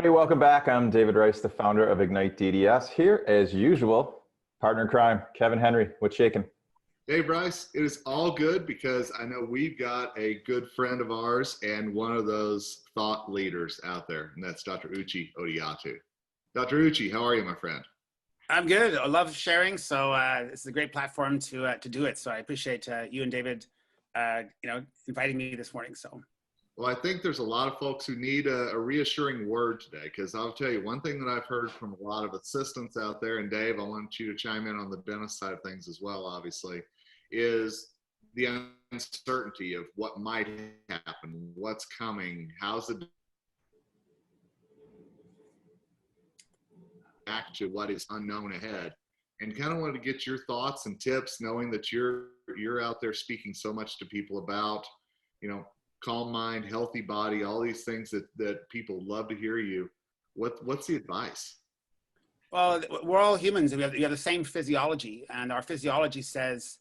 Hey, welcome back. I'm David Rice, the founder of Ignite DDS. Here, as usual, partner in crime, Kevin Henry. What's shaking? Hey, Bryce, it is all good because I know we've got a good friend of ours and one of those thought leaders out there, and that's Dr. Uche Odiatu. Dr. Uche, how are you, my friend? I'm good. I love sharing. So this is a great platform to do it. So I appreciate you and David, inviting me this morning. So. Well, I think there's a lot of folks who need a reassuring word today, because I'll tell you one thing that I've heard from a lot of assistants out there, and Dave, I want you to chime in on the dentist side of things as well, obviously, is the uncertainty of what might happen, what's coming, how's it back to what is unknown ahead, and kind of wanted to get your thoughts and tips, knowing that you're out there speaking so much to people about, calm mind, healthy body, all these things that people love to hear you. What's the advice? Well, we're all humans, and we have the same physiology, and our physiology says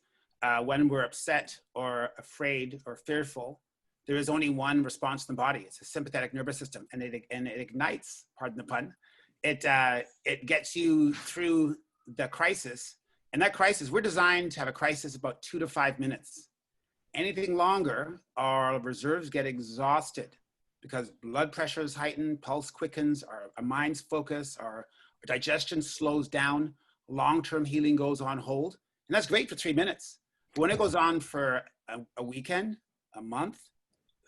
when we're upset or afraid or fearful, there is only one response in the body. It's a sympathetic nervous system, and it ignites. Pardon the pun. It gets you through the crisis, and that crisis, we're designed to have a crisis about 2 to 5 minutes. Anything longer, our reserves get exhausted because blood pressure is heightened, pulse quickens, our minds focus, our digestion slows down, long-term healing goes on hold. And that's great for 3 minutes. But when it goes on for a weekend, a month,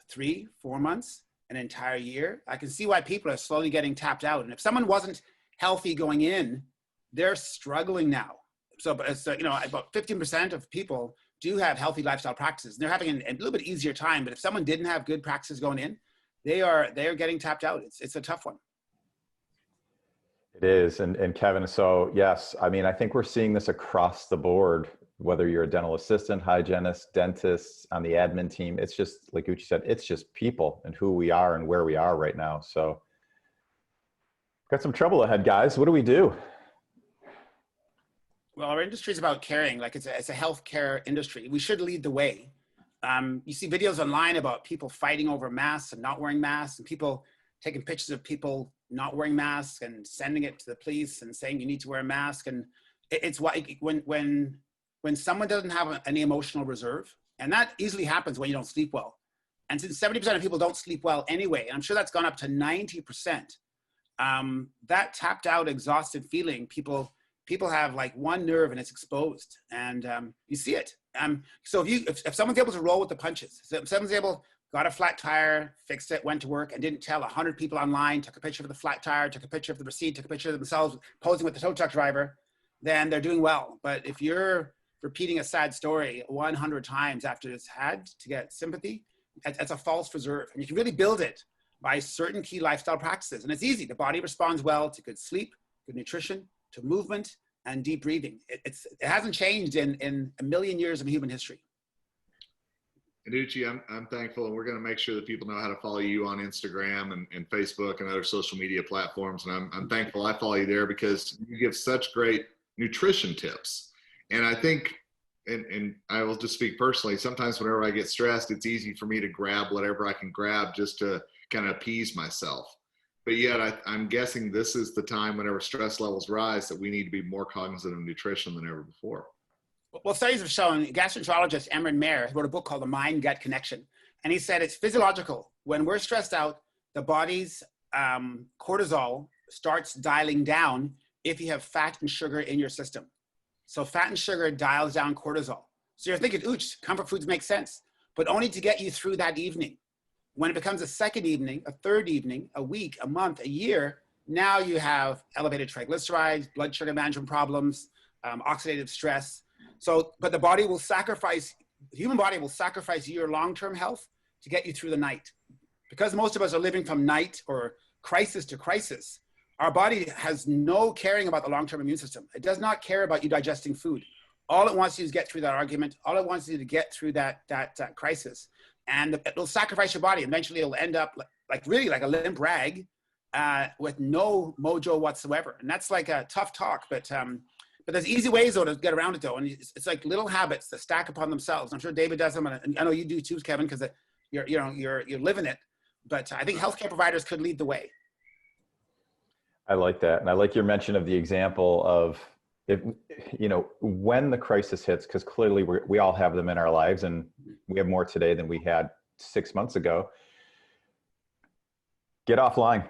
3, 4 months, an entire year, I can see why people are slowly getting tapped out. And if someone wasn't healthy going in, they're struggling now. So, about 15% of people do have healthy lifestyle practices. And they're having a little bit easier time, but if someone didn't have good practices going in, they are getting tapped out. It's a tough one. It is. And Kevin, so yes, I mean, I think we're seeing this across the board, whether you're a dental assistant, hygienist, dentist, on the admin team. It's just, like Uche said, it's just people and who we are and where we are right now. So got some trouble ahead, guys. What do we do? Well, our industry is about caring. Like it's a healthcare industry. We should lead the way. You see videos online about people fighting over masks and not wearing masks, and people taking pictures of people not wearing masks and sending it to the police and saying you need to wear a mask. And it's why when someone doesn't have any emotional reserve, and that easily happens when you don't sleep well. And since 70% of people don't sleep well anyway, and I'm sure that's gone up to 90%, that tapped out, exhausted feeling, people have like one nerve and it's exposed, and you see it. So if someone's able to roll with the punches, so if someone's got a flat tire, fixed it, went to work, and didn't tell 100 people online, took a picture of the flat tire, took a picture of the receipt, took a picture of themselves posing with the tow truck driver, then they're doing well. But if you're repeating a sad story 100 times after it's had to get sympathy, that's a false reserve. And you can really build it by certain key lifestyle practices. And it's easy. The body responds well to good sleep, good nutrition, to movement, and deep breathing. It hasn't changed in a million years of human history. And Uche, I'm thankful, and we're going to make sure that people know how to follow you on Instagram and Facebook and other social media platforms. And I'm thankful I follow you there because you give such great nutrition tips. And I think, and I will just speak personally, sometimes whenever I get stressed, it's easy for me to grab whatever I can grab just to kind of appease myself. But yet I'm guessing this is the time whenever stress levels rise that we need to be more cognizant of nutrition than ever before. Well, studies have shown, gastroenterologist Emran Mayer wrote a book called The Mind-Gut Connection. And he said it's physiological. When we're stressed out, the body's cortisol starts dialing down if you have fat and sugar in your system. So fat and sugar dials down cortisol. So you're thinking, ooch, comfort foods make sense, but only to get you through that evening. When it becomes a second evening, a third evening, a week, a month, a year, now you have elevated triglycerides, blood sugar management problems, oxidative stress. So, but the body will sacrifice, the human body will sacrifice your long-term health to get you through the night. Because most of us are living from night or crisis to crisis, our body has no caring about the long-term immune system. It does not care about you digesting food. All it wants you to get through that argument. All it wants you to get through that crisis. And it'll sacrifice your body. Eventually it'll end up really like a limp rag with no mojo whatsoever. And that's like a tough talk, but there's easy ways though to get around it though. And it's like little habits that stack upon themselves. I'm sure David does them, and I know you do too, Kevin, because you're living it. But I think healthcare providers could lead the way. I like that. And I like your mention of the example of, if, when the crisis hits, because clearly we all have them in our lives, and we have more today than we had 6 months ago. Get offline.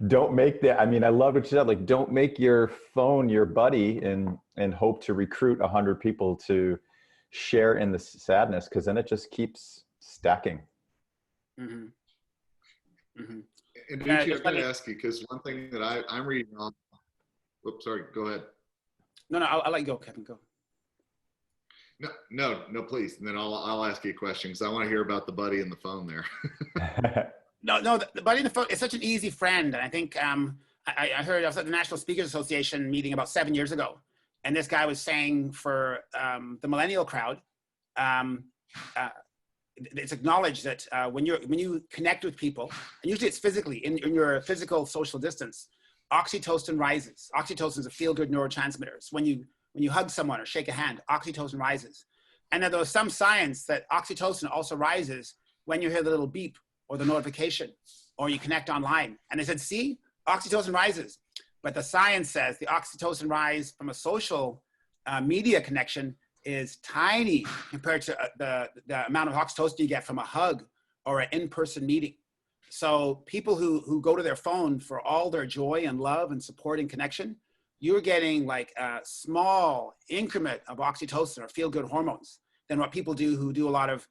Don't make that. I mean, I love what you said. Like, don't make your phone your buddy and hope to recruit 100 people to share in the sadness, because then it just keeps stacking. Mm-hmm. Mm-hmm. And Uche, I've got to ask you, because one thing that I'm reading on. Oops, sorry. Go ahead. No, I'll let you go, Kevin. Go. No, please. And then I'll ask you a question, because I want to hear about the buddy in the phone there. No, the buddy in the phone is such an easy friend. And I think I heard, I was at the National Speakers Association meeting about 7 years ago. And this guy was saying for the millennial crowd, it's acknowledged that when you connect with people, and usually it's physically, in your physical social distance, oxytocin rises. Oxytocin is a feel-good neurotransmitter. It's when you hug someone or shake a hand, oxytocin rises. And then there was some science that oxytocin also rises when you hear the little beep or the notification, or you connect online. And they said, see, oxytocin rises. But the science says the oxytocin rise from a social media connection is tiny compared to the amount of oxytocin you get from a hug or an in-person meeting. So people who go to their phone for all their joy and love and support and connection, you're getting like a small increment of oxytocin or feel-good hormones than what people do who do a lot of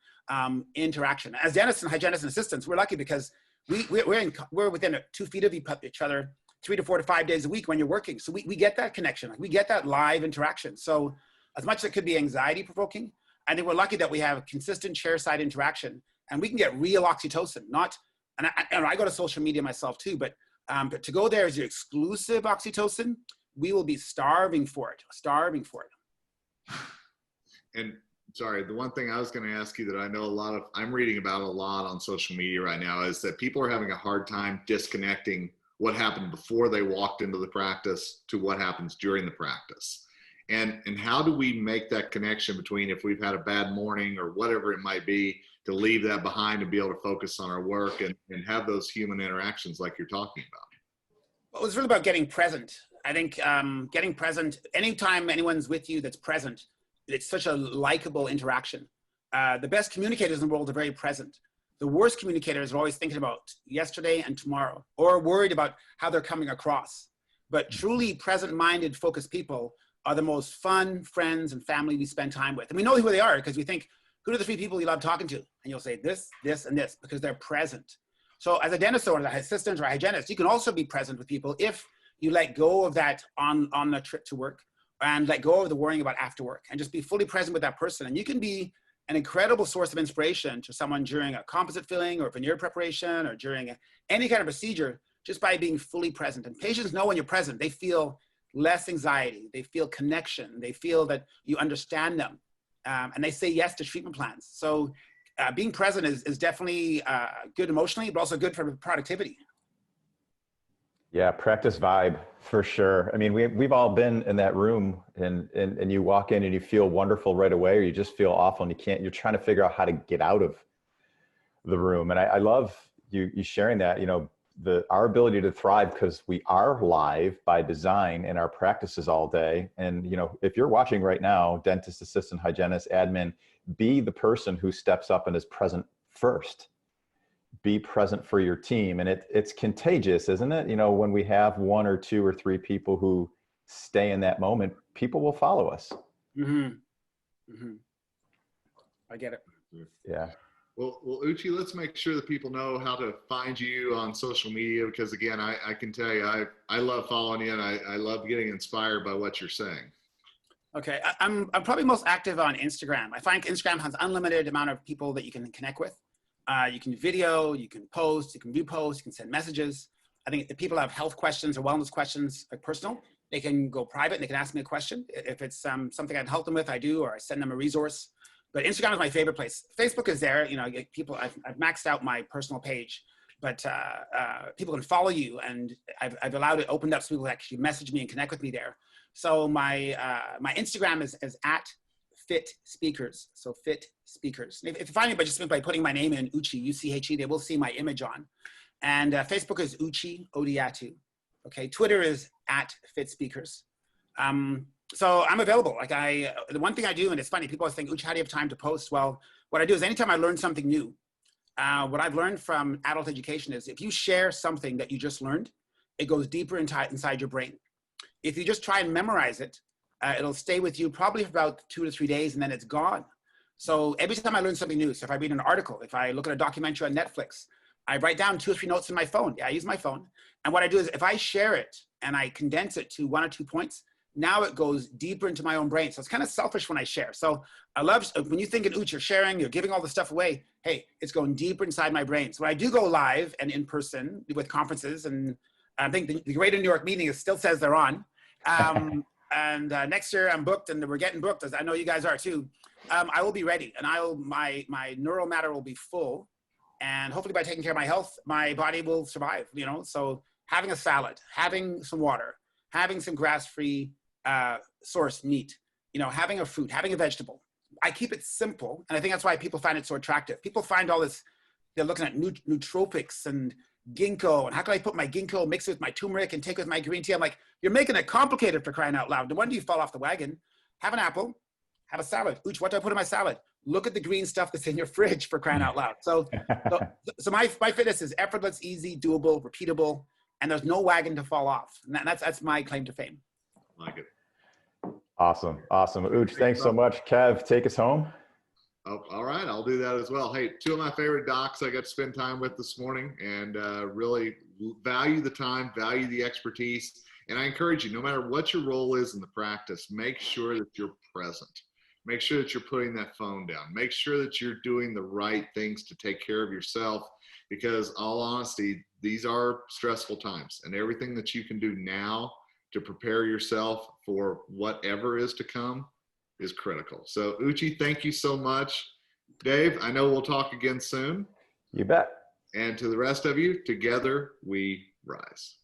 interaction. As dentists and hygienists and assistants, we're lucky because we're within 2 feet of each other 3 to 4 to 5 days a week when you're working. So we get that connection. Like, we get that live interaction. So as much as it could be anxiety provoking, I think we're lucky that we have consistent chairside interaction, and we can get real oxytocin, and I go to social media myself too, but to go there as your exclusive oxytocin, we will be starving for it. And sorry, the one thing I was going to ask you that I know I'm reading about a lot on social media right now is that people are having a hard time disconnecting what happened before they walked into the practice to what happens during the practice. And how do we make that connection between, if we've had a bad morning or whatever it might be, to leave that behind and be able to focus on our work and have those human interactions like you're talking about? Well, it's really about getting present. I think getting present, anytime anyone's with you that's present, it's such a likable interaction. The best communicators in the world are very present. The worst communicators are always thinking about yesterday and tomorrow, or worried about how they're coming across. But truly present-minded, focused people are the most fun friends and family we spend time with. And we know who they are because we think, who are the 3 people you love talking to? And you'll say this, this, and this, because they're present. So as a dentist or an assistant or a hygienist, you can also be present with people if you let go of that on the trip to work, and let go of the worrying about after work, and just be fully present with that person. And you can be an incredible source of inspiration to someone during a composite filling or veneer preparation or during any kind of procedure, just by being fully present. And patients know when you're present, they feel less anxiety, they feel connection, they feel that you understand them, and they say yes to treatment plans. So being present is definitely good emotionally, but also good for productivity. Yeah, practice vibe for sure. I mean, we've all been in that room, and you walk in and you feel wonderful right away, or you just feel awful and you're trying to figure out how to get out of the room. And I love you sharing that, our ability to thrive because we are live by design in our practices all day. And, if you're watching right now, dentist, assistant, hygienist, admin, be the person who steps up and is present first. Be present for your team. And it's contagious, isn't it? When we have 1 or 2 or 3 people who stay in that moment, people will follow us. Mm-hmm. Mm-hmm. I get it. Yeah. Well, Uche, let's make sure that people know how to find you on social media, because again, I can tell you, I love following you, and I love getting inspired by what you're saying. Okay, I'm probably most active on Instagram. I find Instagram has unlimited amount of people that you can connect with. You can video, you can post, you can repost, you can send messages. I think if people have health questions or wellness questions, like personal, they can go private and they can ask me a question. If it's something I can help them with, I do, or I send them a resource. But Instagram is my favorite place. Facebook is there. People, I've maxed out my personal page, but people can follow you, and I've allowed it opened up so people actually message me and connect with me there. So my Instagram is at Fit Speakers. So Fit Speakers. If you find me by putting my name in, Uche, U-C-H-E, they will see my image on. And Facebook is Uche Odiatu. Okay, Twitter is @FitSpeakers. So I'm available. Like the one thing I do, and it's funny, people always think, Uche, how do you have time to post? Well, what I do is anytime I learn something new, what I've learned from adult education is if you share something that you just learned, it goes deeper inside your brain. If you just try and memorize it, it'll stay with you probably for about 2 to 3 days, and then it's gone. So every time I learn something new, so if I read an article, if I look at a documentary on Netflix, I write down 2 or 3 notes in my phone. Yeah, I use my phone. And what I do is if I share it and I condense it to 1 or 2 points, now it goes deeper into my own brain. So it's kind of selfish when I share. So I love, when you think in Uche, you're sharing, you're giving all the stuff away. Hey, it's going deeper inside my brain. So when I do go live and in person with conferences, and I think the Greater New York meeting still says they're on. And next year I'm booked, and we're getting booked, as I know you guys are too. I will be ready, and my neural matter will be full. And hopefully by taking care of my health, my body will survive, you know? So having a salad, having some water, having some grass-free source meat, you know, having a fruit, having a vegetable. I keep it simple. And I think that's why people find it so attractive. People find all this, they're looking at nootropics and ginkgo, and how can I put my ginkgo, mix it with my turmeric and take it with my green tea? I'm like, you're making it complicated, for crying out loud. No wonder you fall off the wagon. Have an apple, have a salad. Uche, what do I put in my salad? Look at the green stuff that's in your fridge, for crying out loud. So my fitness is effortless, easy, doable, repeatable, and there's no wagon to fall off. And that's my claim to fame. Like it. Awesome. Uche, thanks so much. Kev, take us home. Oh, all right, I'll do that as well. Hey, 2 of my favorite docs I got to spend time with this morning, and really value the time, value the expertise. And I encourage you, no matter what your role is in the practice, make sure that you're present. Make sure that you're putting that phone down. Make sure that you're doing the right things to take care of yourself, because all honesty, these are stressful times, and everything that you can do now to prepare yourself for whatever is to come is critical. So Uche, thank you so much. Dave, I know we'll talk again soon. You bet. And to the rest of you, together we rise.